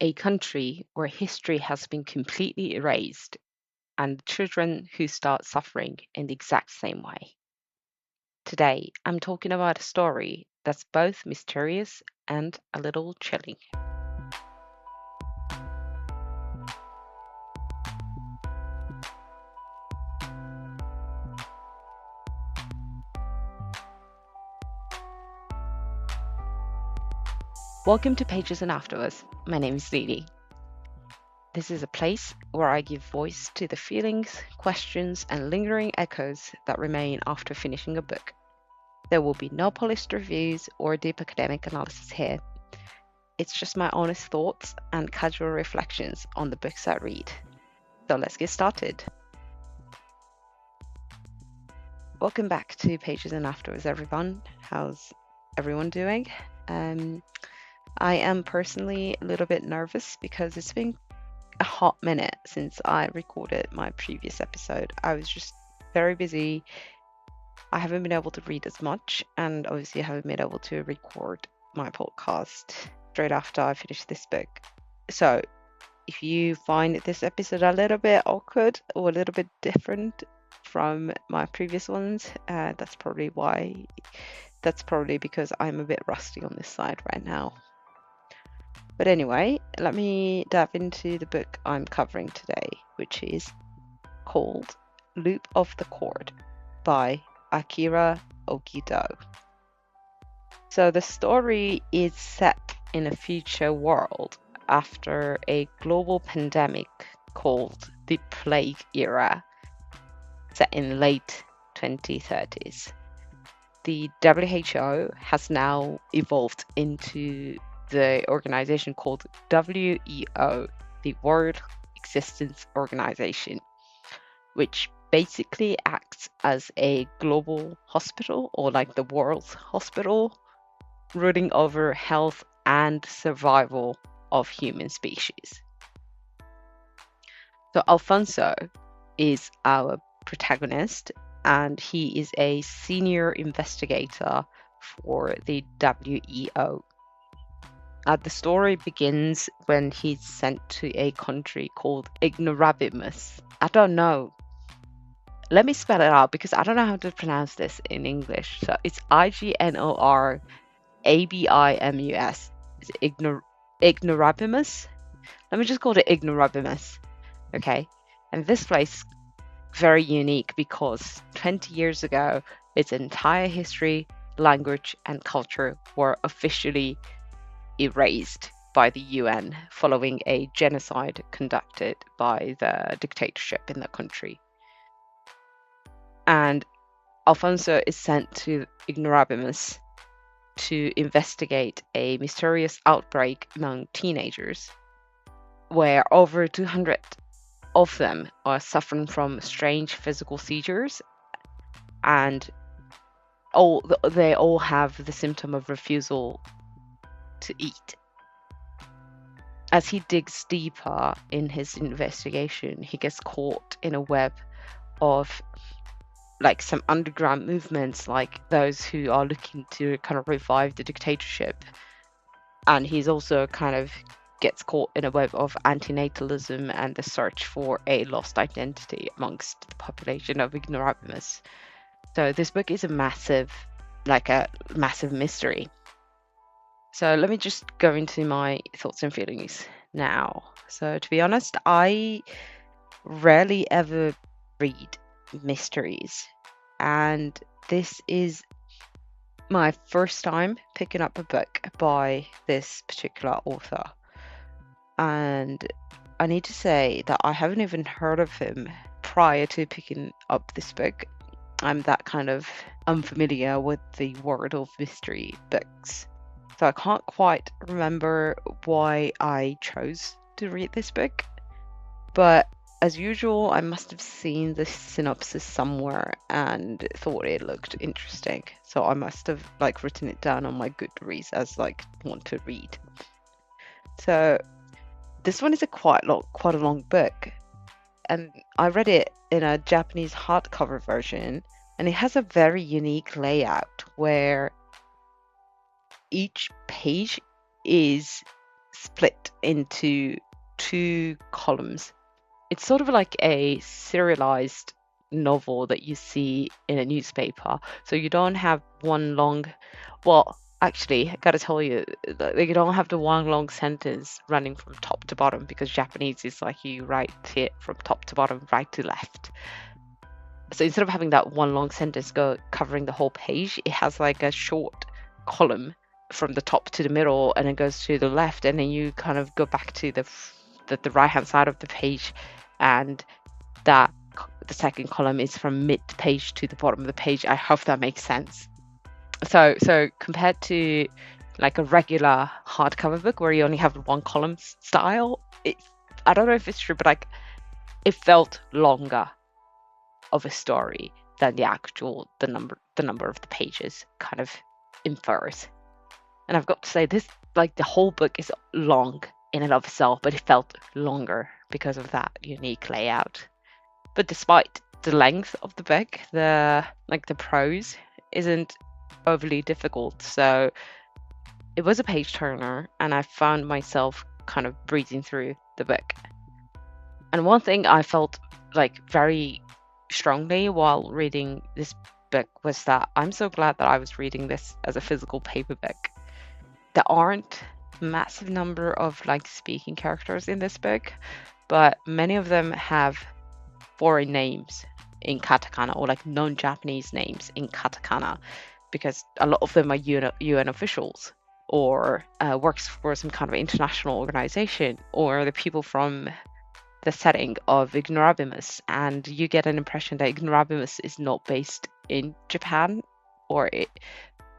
a country where history has been completely erased and children who start suffering in the exact same way. Today, I'm talking about a story that's both mysterious and a little chilling. Welcome to Pages and Afterwards. My name is Lili. This is a place where I give voice to the feelings, questions, and lingering echoes that remain after finishing a book. There will be no polished reviews or deep academic analysis here. It's just my honest thoughts and casual reflections on the books I read. So let's get started. Welcome back to Pages and Afterwards, everyone. How's everyone doing? I am personally a little bit nervous because it's been a hot minute since I recorded my previous episode. I was just very busy. I haven't been able to read as much, and obviously I haven't been able to record my podcast straight after I finished this book. So if you find this episode a little bit awkward or a little bit different from my previous ones, that's probably why. That's probably because I'm a bit rusty on this side right now. But anyway, let me dive into the book I'm covering today, which is called Loop of the Chord by Akira Ogidou. So the story is set in a future world after a global pandemic called the Plague Era, set in late 2030s. The WHO has now evolved into the organization called WEO, the World Existence Organization, which basically acts as a global hospital, or like the world's hospital, ruling over health and survival of human species. So Alfonso is our protagonist, and he is a senior investigator for the WEO. The story begins when he's sent to a country called Ignorabimus. I don't know. Let me spell it out because I don't know how to pronounce this in English. So it's Ignorabimus. Is it Ignorabimus? Let me just call it Ignorabimus. Okay. And this place is very unique because 20 years ago, its entire history, language, and culture were officially erased by the UN following a genocide conducted by the dictatorship in the country. And Alfonso is sent to Ignorabimus to investigate a mysterious outbreak among teenagers, where over 200 of them are suffering from strange physical seizures, and they all have the symptom of refusal to eat. As he digs deeper in his investigation, he gets caught in a web of like some underground movements, like those who are looking to kind of revive the dictatorship. And he's also kind of gets caught in a web of antinatalism and the search for a lost identity amongst the population of Ignorabimus. So this book is a massive mystery. So let me just go into my thoughts and feelings now. So to be honest, I rarely ever read mysteries, and this is my first time picking up a book by this particular author. And I need to say that I haven't even heard of him prior to picking up this book. I'm that kind of unfamiliar with the world of mystery books. So I can't quite remember why I chose to read this book, but as usual, I must have seen the synopsis somewhere and thought it looked interesting. So I must have written it down on my Goodreads as want to read. So this one is quite a long book, and I read it in a Japanese hardcover version, and it has a very unique layout where each page is split into 2 columns. It's sort of like a serialized novel that you see in a newspaper. So you don't have one long, well, actually, I gotta tell you, you don't have the one long sentence running from top to bottom, because Japanese is like you write it from top to bottom, right to left. So instead of having that one long sentence covering the whole page, it has like a short column from the top to the middle, and it goes to the left, and then you kind of go back to the right hand side of the page, and that the second column is from mid page to the bottom of the page. I hope that makes sense. So compared to like a regular hardcover book where you only have one column style, I don't know if it's true, but like it felt longer of a story than the number of the pages kind of infers. And I've got to say, this, like, the whole book is long in and of itself, but it felt longer because of that unique layout. But despite the length of the book, the prose isn't overly difficult. So it was a page turner, and I found myself kind of breezing through the book. And one thing I felt like very strongly while reading this book was that I'm so glad that I was reading this as a physical paper book. There aren't a massive number of like speaking characters in this book, but many of them have foreign names in katakana, or like non-Japanese names in katakana, because a lot of them are UN officials, or works for some kind of international organization, or the people from the setting of Ignorabimus, and you get an impression that Ignorabimus is not based in Japan, or it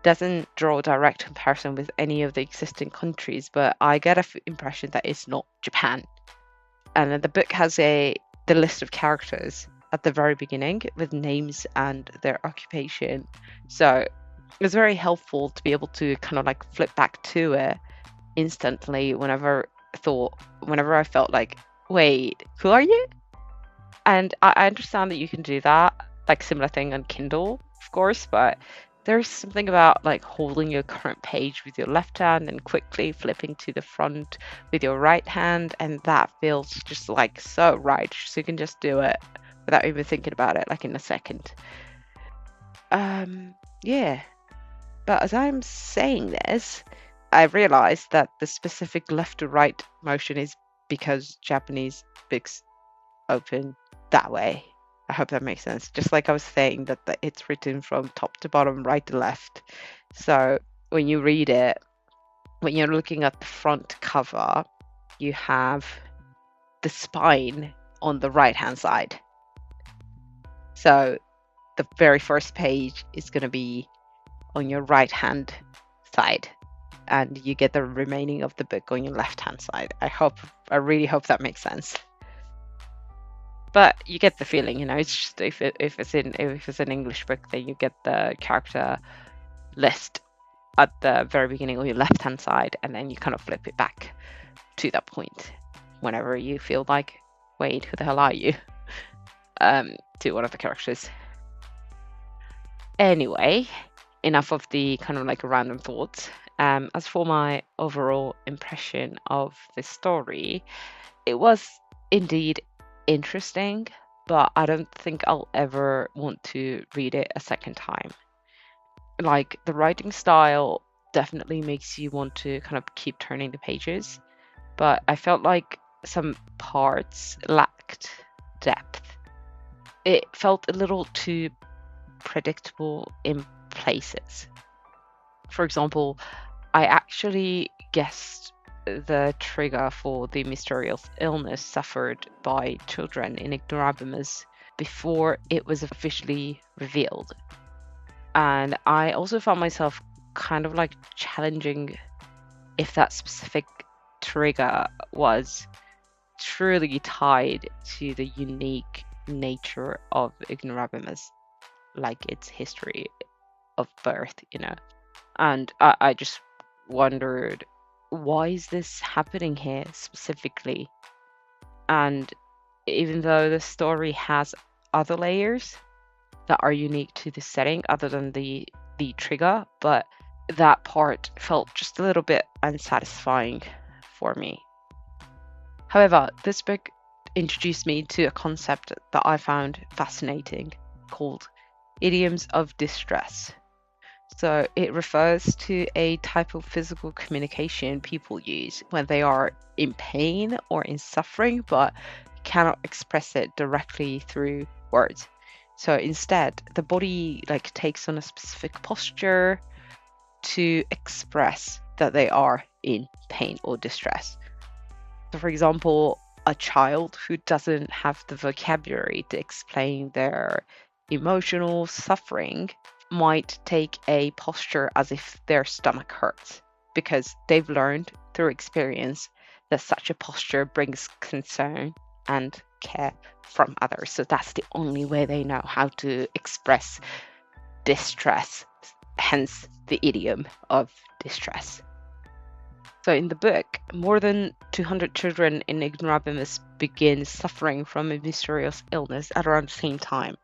doesn't draw a direct comparison with any of the existing countries, but I get an impression that it's not Japan. And then the book has the list of characters at the very beginning with names and their occupation. So it's very helpful to be able to kind of like flip back to it instantly whenever I felt like, wait, who are you? And I understand that you can do that, like similar thing on Kindle, of course, but there's something about like holding your current page with your left hand and quickly flipping to the front with your right hand, and that feels just like so right. So you can just do it without even thinking about it, like in a second. Yeah. But as I'm saying this, I realized that the specific left to right motion is because Japanese books open that way. I hope that makes sense. Just like I was saying that it's written from top to bottom, right to left. So when you read it, when you're looking at the front cover, you have the spine on the right hand side. So the very first page is going to be on your right hand side, and you get the remaining of the book on your left hand side. I really hope that makes sense. But you get the feeling, it's just if it's an English book, then you get the character list at the very beginning on your left hand side, and then you kind of flip it back to that point whenever you feel like, wait, who the hell are you? To one of the characters. Anyway, enough of the kind of like random thoughts. As for my overall impression of the story, it was indeed interesting, but I don't think I'll ever want to read it a second time. Like, the writing style definitely makes you want to kind of keep turning the pages, but I felt like some parts lacked depth. It felt a little too predictable in places. For example, I actually guessed the trigger for the mysterious illness suffered by children in Ignorabimus before it was officially revealed. And I also found myself kind of like challenging if that specific trigger was truly tied to the unique nature of Ignorabimus, like its history of birth, And I just wondered, why is this happening here specifically? And even though the story has other layers that are unique to the setting other than the trigger, but that part felt just a little bit unsatisfying for me. However, this book introduced me to a concept that I found fascinating called Idioms of Distress. So it refers to a type of physical communication people use when they are in pain or in suffering, but cannot express it directly through words. So instead, the body takes on a specific posture to express that they are in pain or distress. So for example, a child who doesn't have the vocabulary to explain their emotional suffering might take a posture as if their stomach hurts because they've learned through experience that such a posture brings concern and care from others. So that's the only way they know how to express distress, hence the idiom of distress. So in the book, more than 200 children in Ignorabimus begin suffering from a mysterious illness at around the same time.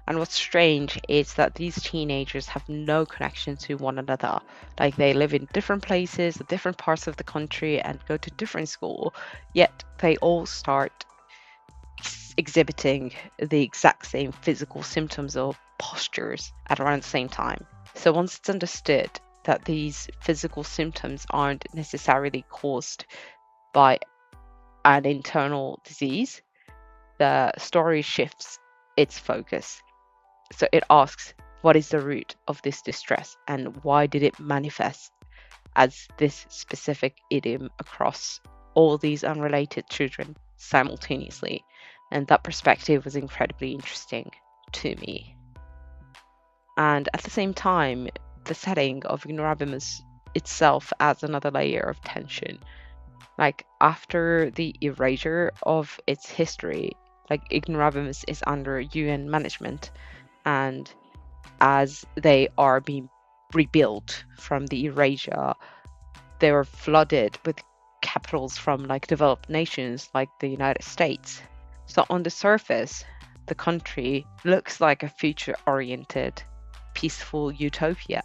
And what's strange is that these teenagers have no connection to one another. Like they live in different places, different parts of the country, and go to different school, yet they all start exhibiting the exact same physical symptoms or postures at around the same time. So once it's understood that these physical symptoms aren't necessarily caused by an internal disease, the story shifts its focus. So it asks, what is the root of this distress and why did it manifest as this specific idiom across all these unrelated children simultaneously? And that perspective was incredibly interesting to me. And at the same time, the setting of Ignorabimus itself adds another layer of tension. Like after the erasure of its history, Ignorabimus is under UN management, and as they are being rebuilt from the erasure, they were flooded with capitals from developed nations like the United States. So on the surface, the country looks like a future-oriented, peaceful utopia.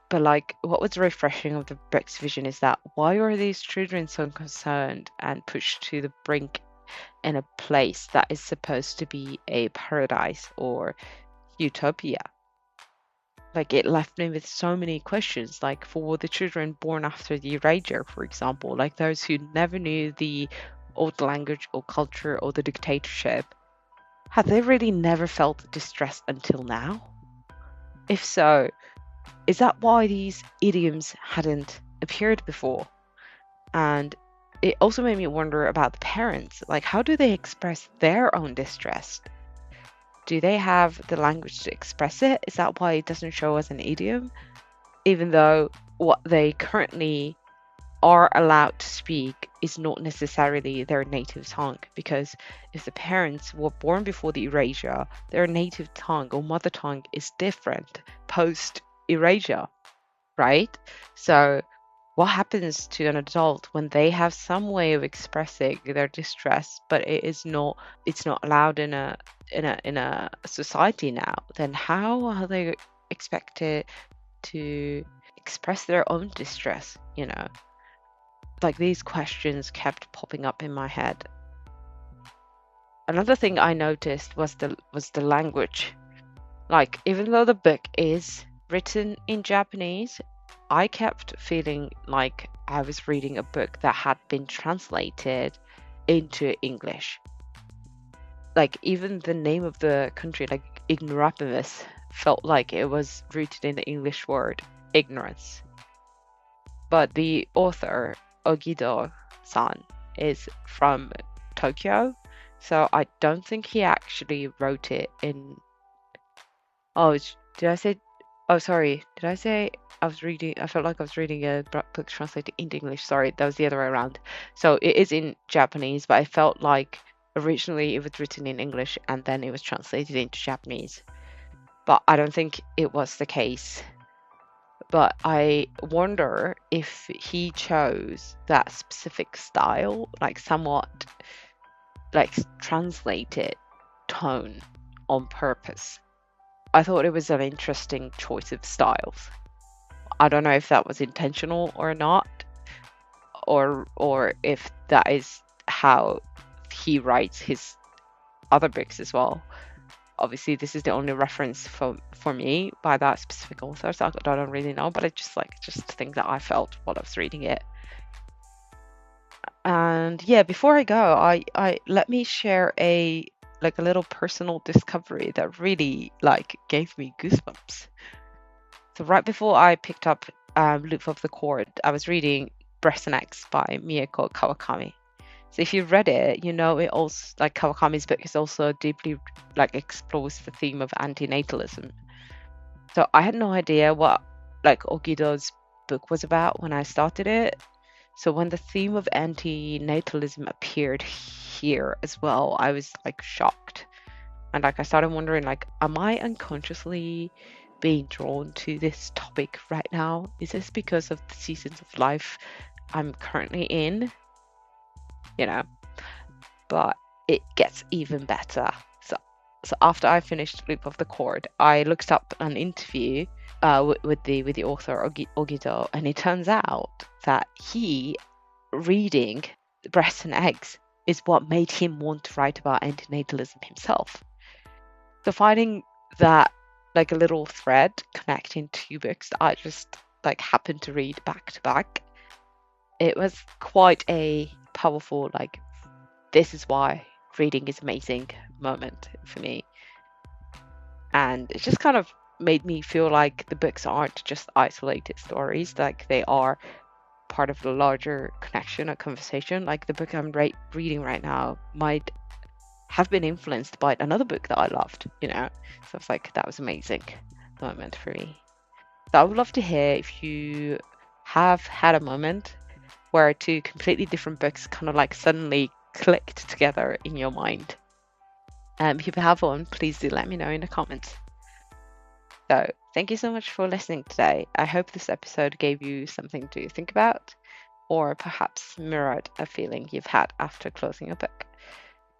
But what was refreshing of the book's vision is that why are these children so concerned and pushed to the brink in a place that is supposed to be a paradise or utopia? It left me with so many questions, for the children born after the erasure, for example, those who never knew the old language or culture or the dictatorship, have they really never felt distressed until now? If so, is that why these idioms hadn't appeared before? And it also made me wonder about the parents. How do they express their own distress? Do they have the language to express it? Is that why it doesn't show as an idiom? Even though what they currently are allowed to speak is not necessarily their native tongue, because if the parents were born before the erasure, their native tongue or mother tongue is different post erasure, right? So what happens to an adult when they have some way of expressing their distress, but it's not allowed in a society now? Then how are they expected to express their own distress? These questions kept popping up in my head. Another thing I noticed was the language. Even though the book is written in Japanese, I kept feeling like I was reading a book that had been translated into English. Even the name of the country, Ignorabimus, felt like it was rooted in the English word ignorance. But the author, Ogidou-san, is from Tokyo, so I don't think he actually wrote it in... Oh, did I say... Oh, sorry. Did I say I felt like I was reading a book translated into English. Sorry, that was the other way around. So it is in Japanese, but I felt like originally it was written in English and then it was translated into Japanese. But I don't think it was the case. But I wonder if he chose that specific style, somewhat translated tone on purpose. I thought it was an interesting choice of styles. I don't know if that was intentional or not, or if that is how he writes his other books as well. Obviously, this is the only reference for me by that specific author, so I don't really know. But I just think that I felt while I was reading it. And yeah, before I go, I let me share a little personal discovery that really gave me goosebumps. So right before I picked up Loop of the Chord, I was reading Breast and Eggs by Mieko Kawakami. So if you've read it, you know it also Kawakami's book is also deeply explores the theme of antinatalism. So I had no idea what Ogidou's book was about when I started it. So when the theme of antinatalism appeared here as well, I was shocked. And I started wondering am I unconsciously being drawn to this topic right now? Is this because of the seasons of life I'm currently in? But it gets even better. So after I finished Loop of the Chord, I looked up an interview with the author Ogidou, and it turns out that he reading Breasts and Eggs is what made him want to write about antinatalism himself. So finding that a little thread connecting two books that I just happened to read back to back, it was quite a powerful this is why reading is amazing moment for me. And it just kind of made me feel like the books aren't just isolated stories, they are part of the larger connection, a conversation. The book I'm reading right now might have been influenced by another book that I loved, So it's that was amazing moment for me. So I would love to hear if you have had a moment where two completely different books kind of suddenly clicked together in your mind. If you have one, please do let me know in the comments. So thank you so much for listening today. I hope this episode gave you something to think about, or perhaps mirrored a feeling you've had after closing a book.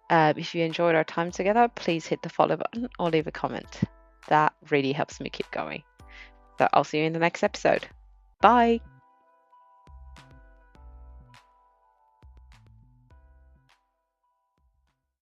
If you enjoyed our time together, please hit the follow button or leave a comment. That really helps me keep going. So I'll see you in the next episode. Bye!